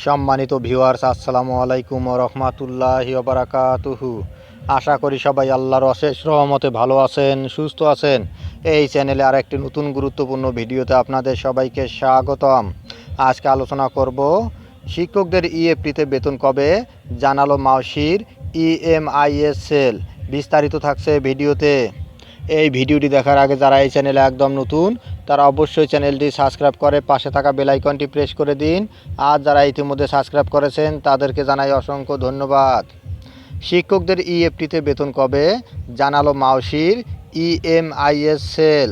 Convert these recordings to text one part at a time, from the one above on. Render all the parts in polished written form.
সম্মানিত ভিউয়ার্স, আসসালামু আলাইকুম ওয়া রাহমাতুল্লাহি ওয়া বারাকাতুহু। আশা করি সবাই আল্লাহর অশেষ রহমতে ভালো আছেন, সুস্থ আছেন। এই চ্যানেলে আরেকটি নতুন গুরুত্বপূর্ণ ভিডিওতে আপনাদের সবাইকে স্বাগতম। আজকে আলোচনা করব শিক্ষকদের ইএফটিতে বেতন কবে জানালো মাওশির ইএমআইএস সেল। বিস্তারিত থাকছে ভিডিওতে। এই ভিডিওটি দেখার আগে যারা এই চ্যানেলে একদম নতুন তারা অবশ্যই চ্যানেলটি সাবস্ক্রাইব করে পাশে থাকা বেল আইকনটি প্রেস করে দিন। আর যারা ইতিমধ্যে সাবস্ক্রাইব করেছেন তাদেরকে জানাই অসংখ্য ধন্যবাদ। শিক্ষকদের ইএফটিতে বেতন কবে জানালো মাওশির ইএমআইএস সেল।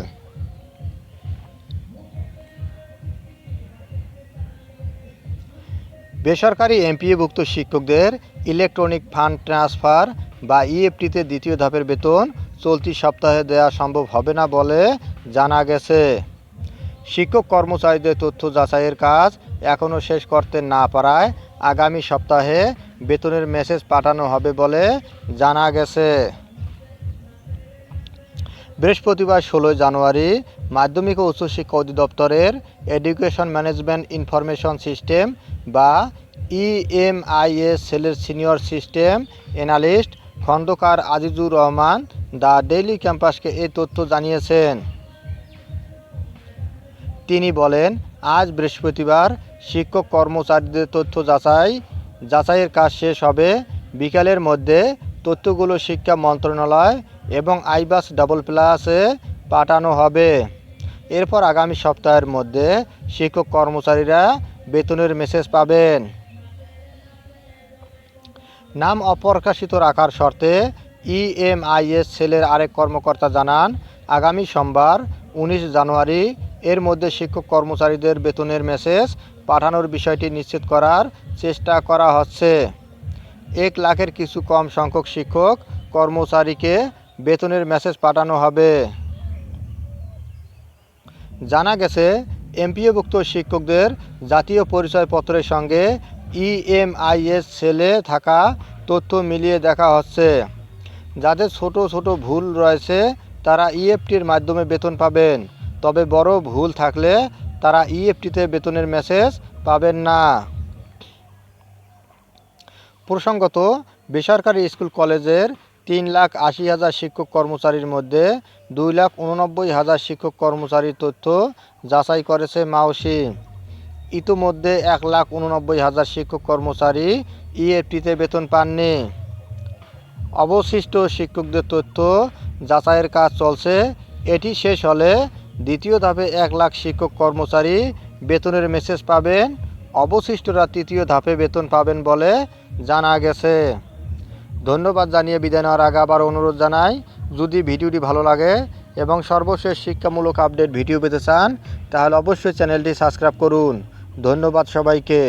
বেসরকারি এমপিএভুক্ত শিক্ষকদের ইলেকট্রনিক ফান্ড ট্রান্সফার বা ইএফটিতে দ্বিতীয় ধাপের বেতন চলতি সপ্তাহে দেওয়া সম্ভব হবে না বলে জানা গেছে। শিক্ষক কর্মচারীদের তথ্য যাচাইয়ের কাজ এখনও শেষ করতে না পারায় আগামী সপ্তাহে বেতনের মেসেজ পাঠানো হবে বলে জানা গেছে। বৃহস্পতিবার 16 জানুয়ারি মাধ্যমিক ও উচ্চশিক্ষা অধিদপ্তরের এডুকেশন ম্যানেজমেন্ট ইনফরমেশন সিস্টেম বা ইএমআইএস সেলের senior system analyst Khondaker Azizur Rahman the daily ক্যাম্পাসকে এই তথ্য জানিয়েছেন। তিনি বলেন, আজ বৃহস্পতিবার শিক্ষক কর্মচারীদের তথ্য যাচাইয়ের কাজ শেষ হবে। বিকালের মধ্যে তথ্যগুলো শিক্ষা মন্ত্রণালয় এবং আইবাস প্লাসে পাঠানো হবে। এরপর আগামী সপ্তাহের মধ্যে শিক্ষক কর্মচারীরা বেতনের মেসেজ পাবেন। নাম অপ্রকাশিত রাখার শর্তে ইএমআইএস সেলের আরেক কর্মকর্তা জানান, আগামী সোমবার 19 জানুয়ারি এর মধ্যে শিক্ষক কর্মচারীদের বেতনের মেসেজ পাঠানোর বিষয়টি নিশ্চিত করার চেষ্টা করা হচ্ছে। 1 লাখের কিছু কম সংখ্যক শিক্ষক কর্মচারীকে বেতনের মেসেজ পাঠানো হবে। জানা গেছে, এমপিওভুক্ত শিক্ষকদের জাতীয় পরিচয়পত্রের সঙ্গে ইএমআইএস সেলে থাকা তথ্য মিলিয়ে দেখা হচ্ছে। যাদের ছোট ছোট ভুল রয়েছে তারা ইএফটির মাধ্যমে বেতন পাবেন, তবে বড় ভুল থাকলে তারা ইএফটিতে বেতনের মেসেজ পাবেন না। প্রসঙ্গত, বেসরকারি স্কুল কলেজের 3,80,000 শিক্ষক কর্মচারীর মধ্যে 2,89,000 শিক্ষক কর্মচারীর তথ্য যাচাই করেছে মাওশি। ইতোমধ্যে 1,89,000 শিক্ষক কর্মচারী ইএফটিতে বেতন পাননি। অবশিষ্ট শিক্ষকদের তথ্য যাচাইয়ের কাজ চলছে। এটি শেষ হলে দ্বিতীয় ধাপে 1 লাখ শিক্ষক কর্মচারী বেতনের মেসেজ পাবেন। অবশিষ্টরা তৃতীয় ধাপে বেতন পাবেন বলে জানা গেছে। ধন্যবাদ জানিয়ে বিদায় নেওয়ার আগে আবার অনুরোধ জানাই, যদি ভিডিওটি ভালো লাগে এবং সর্বশেষ শিক্ষামূলক আপডেট ভিডিও পেতে চান তাহলে অবশ্যই চ্যানেলটি সাবস্ক্রাইব করুন। ধন্যবাদ সবাইকে।